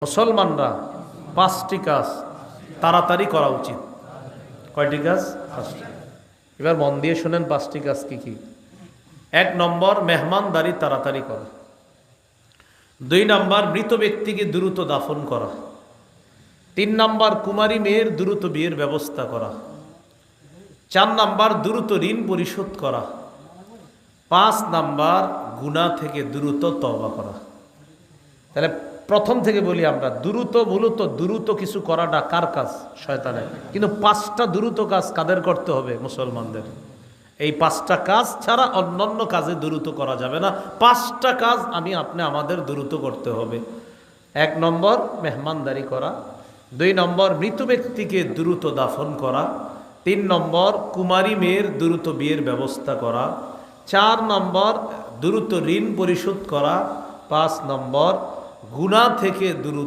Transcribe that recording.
মুসলমানরা পাঁচটি কাজ তাড়াতাড়ি করা উচিত। কয়টি কাজ? পাঁচটি। এবার মন দিয়ে শুনেন পাঁচটি কাজ কি কি। ১ নম্বর, মেহমানদারি তাড়াতাড়ি করা। ২ নম্বর, মৃত ব্যক্তিকে দ্রুত দাফন করা। ৩ নম্বর, কুমারী মেয়ের দ্রুত বিয়ের ব্যবস্থা করা। ৪ নম্বর, দ্রুত ঋণ পরিশোধ করা। ৫ নম্বর, গুনাহ থেকে দ্রুত তওবা করা। তাহলে প্রথম থেকে বলি আমরা, মূলত দ্রুত কিছু করাটা কার কাজ? শয়তানের। কিন্তু ৫টা দ্রুত কাজ কাদের করতে হবে? মুসলমানদের। এই ৫টা কাজ ছাড়া অন্যান্য কাজে দ্রুত করা যাবে না। ৫টা কাজ আমাদের দ্রুত করতে হবে। ১ নম্বর, মেহমানদারি করা। ২ নম্বর, মৃত ব্যক্তিকে দ্রুত দাফন করা। ৩ নম্বর, কুমারী মেয়ের দ্রুত বিয়ের ব্যবস্থা করা। ৪ নম্বর, দ্রুত ঋণ পরিশোধ করা। ৫ নম্বর, গুনাহ থেকে দ্রুত